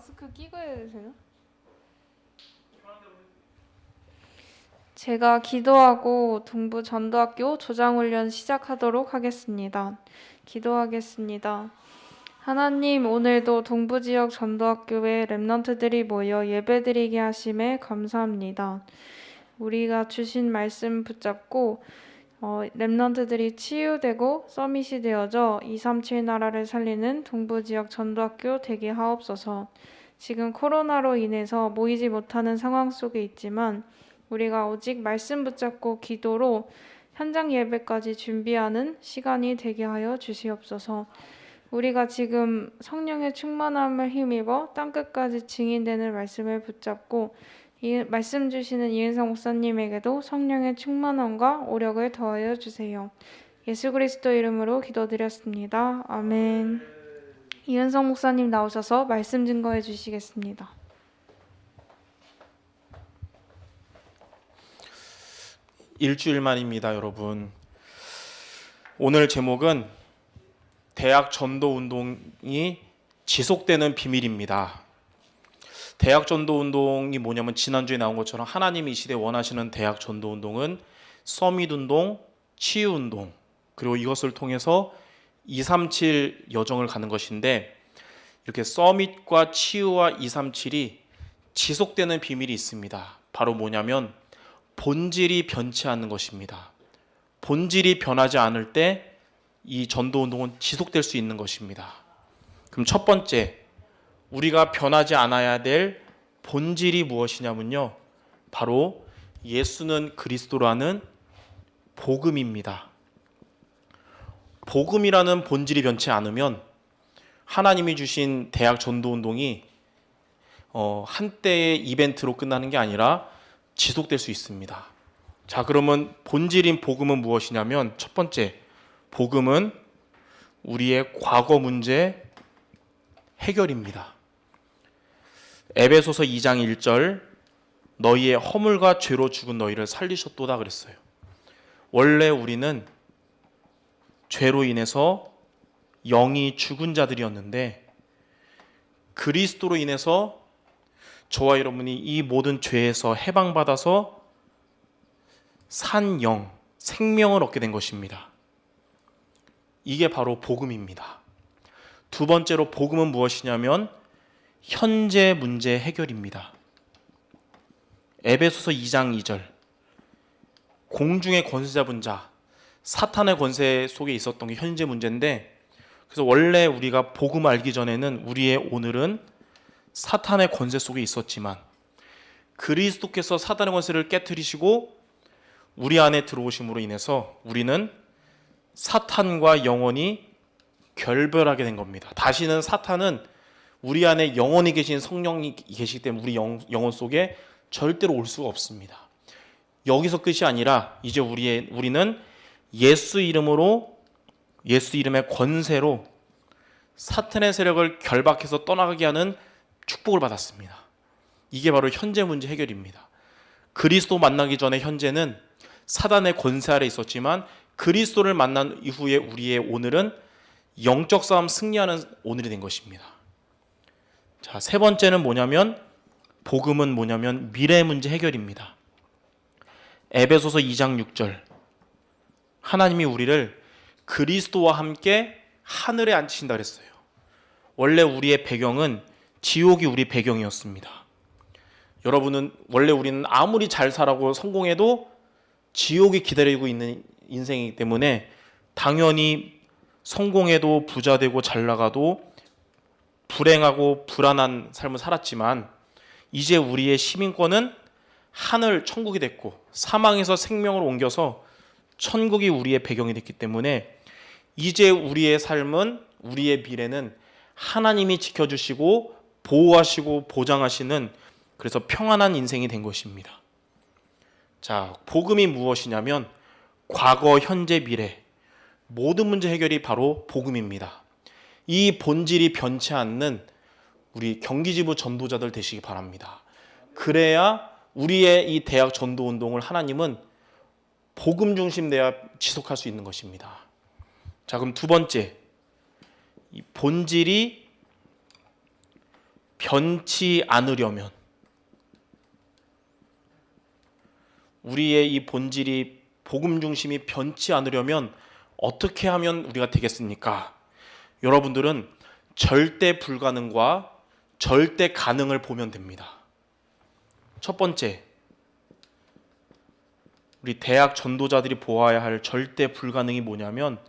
마스크 끼고 해야 되나? 제가 기도하고 동부 전도학교 조장훈련 시작하도록 하겠습니다. 기도하겠습니다. 하나님, 오늘도 동부 지역 전도학교에 렘넌트들이 모여 예배드리게 하심에 감사합니다. 우리가 주신 말씀 붙잡고 렘넌트들이 치유되고 서밋이 되어져 237 나라를 살리는 동부 지역 전도학교 되게 하옵소서. 지금 코로나로 인해서 모이지 못하는 상황 속에 있지만 우리가 오직 말씀 붙잡고 기도로 현장 예배까지 준비하는 시간이 되게 하여 주시옵소서. 우리가 지금 성령의 충만함을 힘입어 땅끝까지 증인되는 말씀을 붙잡고 이 말씀 주시는 이은성 목사님에게도 성령의 충만함과 오력을 더하여 주세요. 예수 그리스도 이름으로 기도드렸습니다. 아멘. 이은성 목사님 나오셔서 말씀 증거해 주시겠습니다. 일주일 만입니다, 여러분. 오늘 제목은 대학 전도 운동이 지속되는 비밀입니다. 대학 전도 운동이 뭐냐면 지난주에 나온 것처럼 하나님이 이 시대에 원하시는 대학 전도 운동은 서밋 운동, 치유 운동, 그리고 이것을 통해서 237 여정을 가는 것인데, 이렇게 서밋과 치유와 237이 지속되는 비밀이 있습니다. 바로 뭐냐면 본질이 변치 않는 것입니다. 본질이 변하지 않을 때 이 전도 운동은 지속될 수 있는 것입니다. 그럼 첫 번째, 우리가 변하지 않아야 될 본질이 무엇이냐면요, 바로 예수는 그리스도라는 복음입니다. 복음이라는 본질이 변치 않으면 하나님이 주신 대학 전도 운동이 한때의 이벤트로 끝나는 게 아니라 지속될 수 있습니다. 자, 그러면 본질인 복음은 무엇이냐면, 첫 번째, 복음은 우리의 과거 문제 해결입니다. 에베소서 2장 1절, 너희의 허물과 죄로 죽은 너희를 살리셨도다 그랬어요. 원래 우리는 죄로 인해서 영이 죽은 자들이었는데, 그리스도로 인해서 저와 여러분이 이 모든 죄에서 해방받아서 산 영, 생명을 얻게 된 것입니다. 이게 바로 복음입니다. 두 번째로 복음은 무엇이냐면 현재 문제 해결입니다. 에베소서 2장 2절, 공중의 권세 잡은 자, 사탄의 권세 속에 있었던 게 현재 문제인데, 그래서 원래 우리가 복음을 알기 전에는 우리의 오늘은 사탄의 권세 속에 있었지만, 그리스도께서 사탄의 권세를 깨트리시고 우리 안에 들어오심으로 인해서 우리는 사탄과 영원히 결별하게 된 겁니다. 다시는 사탄은 우리 안에 영원히 계신 성령이 계시기 때문에 우리 영혼 속에 절대로 올 수가 없습니다. 여기서 끝이 아니라 이제 우리는 예수 이름으로, 예수 이름의 권세로 사탄의 세력을 결박해서 떠나가게 하는 축복을 받았습니다. 이게 바로 현재 문제 해결입니다. 그리스도 만나기 전에 현재는 사단의 권세 아래 있었지만, 그리스도를 만난 이후에 우리의 오늘은 영적 싸움 승리하는 오늘이 된 것입니다. 자, 세 번째는 뭐냐면, 복음은 뭐냐면 미래 문제 해결입니다. 에베소서 2장 6절, 하나님이 우리를 그리스도와 함께 하늘에 앉히신다 그랬어요. 원래 우리의 배경은 지옥이 우리 배경이었습니다. 여러분은 원래 우리는 아무리 잘 살아고 성공해도 지옥이 기다리고 있는 인생이기 때문에 당연히 성공해도 부자 되고 잘 나가도 불행하고 불안한 삶을 살았지만, 이제 우리의 시민권은 하늘 천국이 됐고 사망에서 생명으로 옮겨서 천국이 우리의 배경이 됐기 때문에 이제 우리의 삶은, 우리의 미래는 하나님이 지켜주시고 보호하시고 보장하시는, 그래서 평안한 인생이 된 것입니다. 자, 복음이 무엇이냐면 과거, 현재, 미래 모든 문제 해결이 바로 복음입니다. 이 본질이 변치 않는 우리 경기지부 전도자들 되시기 바랍니다. 그래야 우리의 이 대학 전도 운동을 하나님은 복음 중심 내야 지속할 수 있는 것입니다. 자, 그럼 두 번째, 이 본질이 변치 않으려면, 우리의 이 본질이 복음 중심이 변치 않으려면 어떻게 하면 우리가 되겠습니까? 여러분들은 절대 불가능과 절대 가능을 보면 됩니다. 첫 번째, 우리 대학 전도자들이 보아야 할 절대 불가능이 뭐냐면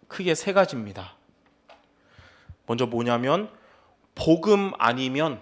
크게 세 가지입니다. 먼저 뭐냐면 복음 아니면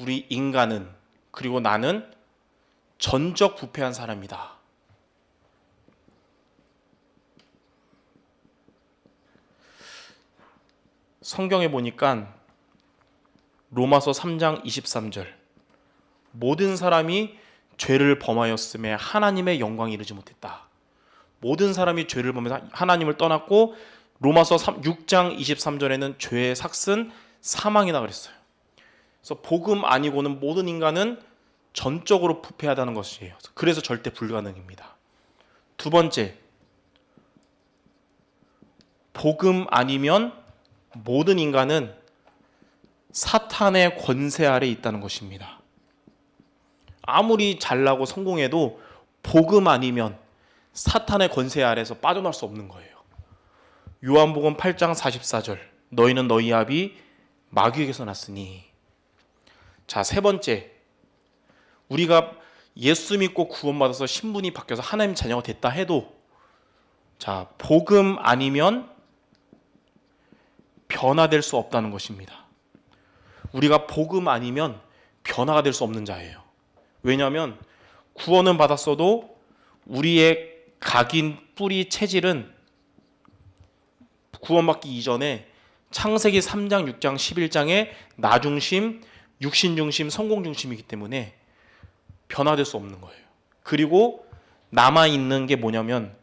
우리 인간은, 그리고 나는 전적 부패한 사람이다. 성경에 보니까 로마서 3장 23절, 모든 사람이 죄를 범하였음에 하나님의 영광에 이르지 못했다. 모든 사람이 죄를 범해서 하나님을 떠났고, 로마서 6장 23절에는 죄의 삭슨 사망이다 그랬어요. 그래서 복음 아니고는 모든 인간은 전적으로 부패하다는 것이에요. 그래서 절대 불가능입니다. 두 번째, 복음 아니면 모든 인간은 사탄의 권세 아래 있다는 것입니다. 아무리 잘나고 성공해도 복음 아니면 사탄의 권세 아래에서 빠져나올 수 없는 거예요. 요한복음 8장 44절, 너희는 너희 아비 마귀에게서 났으니. 자, 세 번째, 우리가 예수 믿고 구원받아서 신분이 바뀌어서 하나님 자녀가 됐다 해도, 자, 복음 아니면 변화될 수 없다는 것입니다. 우리가 복음 아니면 변화가 될 수 없는 자예요. 왜냐하면 구원은 받았어도 우리의 각인 뿌리 체질은 구원받기 이전에 창세기 3장, 6장, 11장의 나중심, 육신중심, 성공중심이기 때문에 변화될 수 없는 거예요. 그리고 남아있는 게 뭐냐면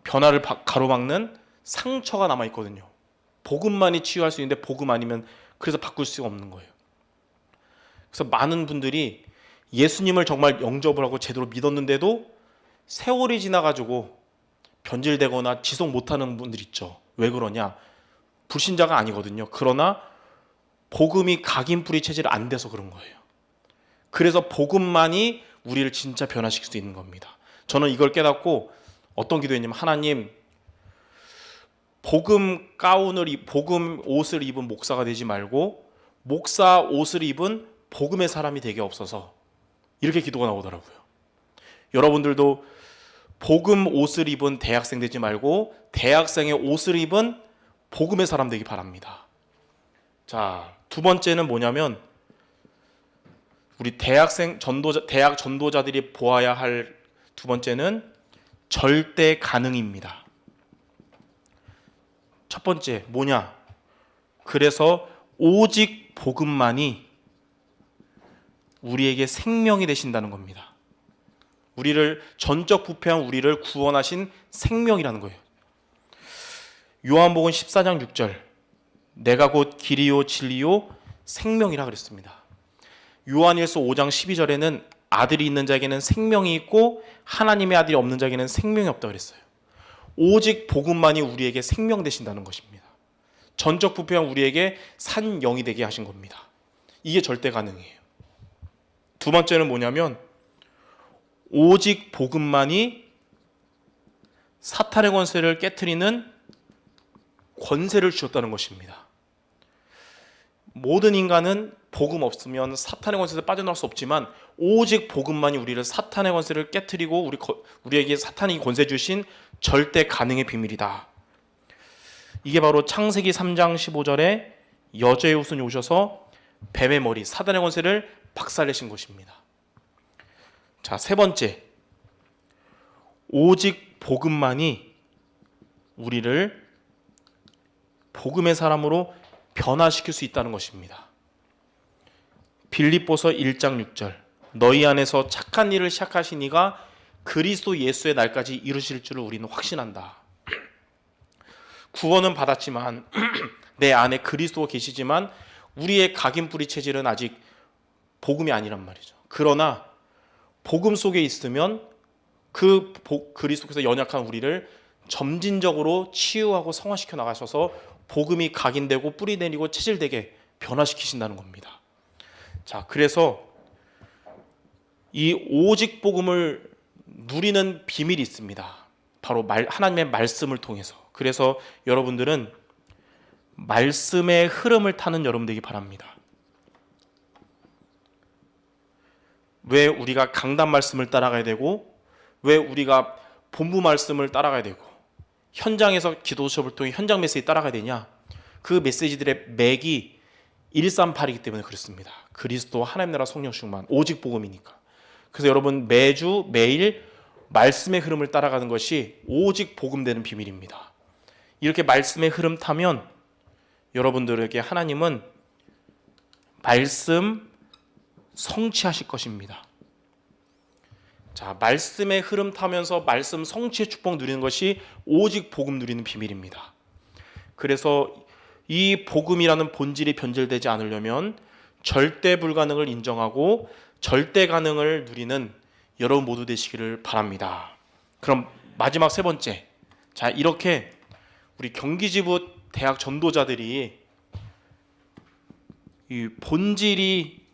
변화를 가로막는 상처가 남아있거든요. 복음만이 치유할 수 있는데 복음 아니면 그래서 바꿀 수가 없는 거예요. 그래서 많은 분들이 예수님을 정말 영접을 하고 제대로 믿었는데도 세월이 지나가지고 변질되거나 지속 못하는 분들 있죠. 왜 그러냐? 불신자가 아니거든요. 그러나 복음이 각인뿌리 체질이 안 돼서 그런 거예요. 그래서 복음만이 우리를 진짜 변화시킬 수 있는 겁니다. 저는 이걸 깨닫고 어떤 기도했냐면, 하나님, 복음 옷을 입은 목사가 되지 말고 목사 옷을 입은 복음의 사람이 되게 없어서, 이렇게 기도가 나오더라고요. 여러분들도 복음 옷을 입은 대학생 되지 말고 대학생의 옷을 입은 복음의 사람 되기 바랍니다. 자, 두 번째는 뭐냐면 우리 대학 전도자들이 보아야 할 두 번째는 절대 가능입니다. 첫 번째 뭐냐? 그래서 오직 복음만이 우리에게 생명이 되신다는 겁니다. 우리를 전적 부패한 우리를 구원하신 생명이라는 거예요. 요한복음 14장 6절, 내가 곧 길이요 진리요 생명이라 그랬습니다. 요한일서 5장 12절에는 아들이 있는 자에게는 생명이 있고 하나님의 아들이 없는 자에게는 생명이 없다 그랬어요. 오직 복음만이 우리에게 생명 되신다는 것입니다. 전적 부패한 우리에게 산 영이 되게 하신 겁니다. 이게 절대 가능이에요. 두 번째는 뭐냐면 오직 복음만이 사탄의 권세를 깨트리는 권세를 주셨다는 것입니다. 모든 인간은 복음 없으면 사탄의 권세에서 빠져나올 수 없지만 오직 복음만이 우리를 사탄의 권세를 깨트리고 우리에게 사탄이 권세 주신 절대 가능의 비밀이다. 이게 바로 창세기 3장 15절에 여자의 후손이 오셔서 뱀의 머리, 사단의 권세를 박살내신 것입니다. 자, 세 번째, 오직 복음만이 우리를 복음의 사람으로 변화시킬 수 있다는 것입니다. 빌립보서 1장 6절, 너희 안에서 착한 일을 시작하신 이가 그리스도 예수의 날까지 이루실 줄을 우리는 확신한다. 구원은 받았지만 내 안에 그리스도가 계시지만 우리의 각인뿌리 체질은 아직 복음이 아니란 말이죠. 그러나 복음 속에 있으면 그리스도께서 연약한 우리를 점진적으로 치유하고 성화시켜 나가셔서 복음이 각인되고 뿌리 내리고 체질되게 변화시키신다는 겁니다. 자, 그래서 이 오직 복음을 누리는 비밀이 있습니다. 바로 하나님의 말씀을 통해서. 그래서 여러분들은 말씀의 흐름을 타는 여러분 되기 바랍니다. 왜 우리가 강단 말씀을 따라가야 되고, 왜 우리가 본부 말씀을 따라가야 되고, 현장에서 기도 수업을 통해 현장 메시지 따라가야 되냐? 그 메시지들의 맥이 138이기 때문에 그렇습니다. 그리스도, 하나님 나라, 성령 충만, 오직 복음이니까. 그래서 여러분 매주 매일 말씀의 흐름을 따라가는 것이 오직 복음 되는 비밀입니다. 이렇게 말씀의 흐름 타면 여러분들에게 하나님은 말씀 성취하실 것입니다. 자, 말씀의 흐름 타면서 말씀 성취의 축복 누리는 것이 오직 복음 누리는 비밀입니다. 그래서 이 복음이라는 본질이 변질되지 않으려면 절대 불가능을 인정하고 절대 가능을 누리는 여러분 모두 되시기를 바랍니다. 그럼 마지막 세 번째, 자, 이렇게 우리 경기지부 대학 전도자들이 이 본질이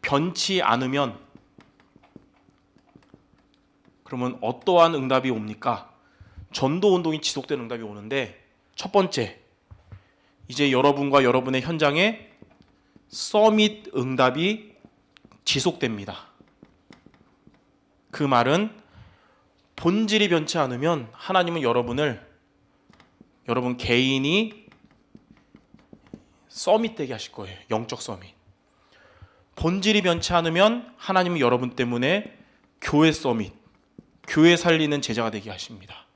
변치 않으면 그러면 어떠한 응답이 옵니까? 전도 운동이 지속되는 응답이 오는데, 첫 번째, 이제 여러분과 여러분의 현장에 서밋 응답이 지속됩니다. 그 말은 본질이 변치 않으면 하나님은 여러분 개인이 서밋 되게 하실 거예요. 영적 서밋. 본질이 변치 않으면 하나님은 여러분 때문에 교회 서밋, 교회 살리는 제자가 되게 하십니다.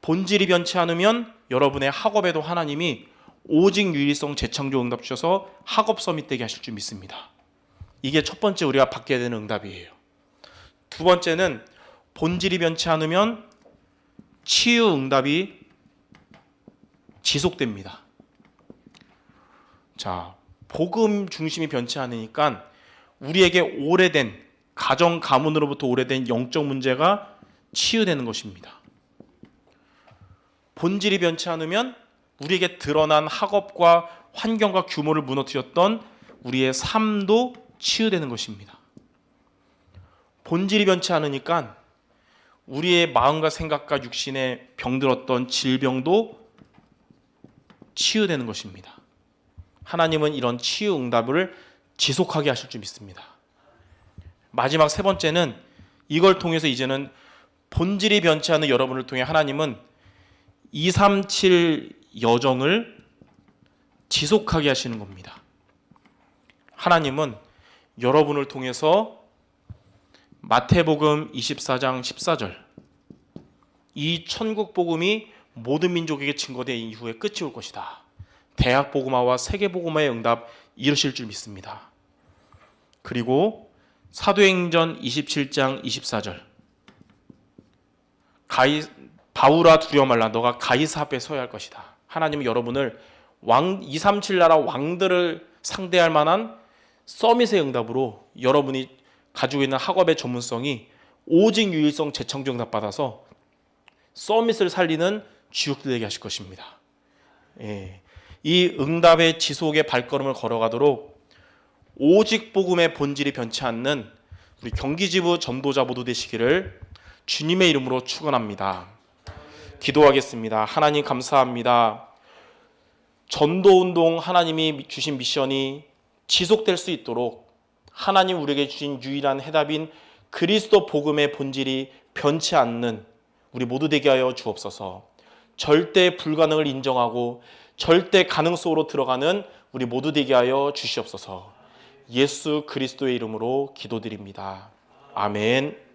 본질이 변치 않으면 여러분의 학업에도 하나님이 오직 유일성 재창조 응답 주셔서 학업 서밋 되게 하실 줄 믿습니다. 이게 첫 번째 우리가 받게 되는 응답이에요. 두 번째는 본질이 변치 않으면 치유 응답이 지속됩니다. 자, 복음 중심이 변치 않으니까 우리에게 오래된 가정 가문으로부터 오래된 영적 문제가 치유되는 것입니다. 본질이 변치 않으면 우리에게 드러난 학업과 환경과 규모를 무너뜨렸던 우리의 삶도 치유되는 것입니다. 본질이 변치 않으니까 우리의 마음과 생각과 육신에 병들었던 질병도 치유되는 것입니다. 하나님은 이런 치유 응답을 지속하게 하실 줄 믿습니다. 마지막 세 번째는 이걸 통해서 이제는 본질이 변치 않은 여러분을 통해 하나님은 237 여정을 지속하게 하시는 겁니다. 하나님은 여러분을 통해서 마태복음 24장 14절, 이 천국 복음이 모든 민족에게 증거된 이후에 끝이 올 것이다. 대학 복음화와 세계 복음화의 응답 이루실 줄 믿습니다. 그리고 사도행전 27장 24절, 바울아 두려워 말라, 너가 가이사 앞에 서야 할 것이다. 하나님은 여러분을 237 나라 왕들을 상대할 만한 서밋의 응답으로 여러분이 가지고 있는 학업의 전문성이 오직 유일성 재창조 응답 받아서 서밋을 살리는 주역들 되게 하실 것입니다. 이 응답의 지속의 발걸음을 걸어가도록 오직 복음의 본질이 변치 않는 우리 경기지부 전도자 모두 되시기를 주님의 이름으로 축원합니다. 기도하겠습니다. 하나님 감사합니다. 전도운동 하나님이 주신 미션이 지속될 수 있도록 하나님 우리에게 주신 유일한 해답인 그리스도 복음의 본질이 변치 않는 우리 모두 되게 하여 주옵소서. 절대 불가능을 인정하고 절대 가능 속으로 들어가는 우리 모두 되게 하여 주시옵소서. 예수 그리스도의 이름으로 기도드립니다. 아멘.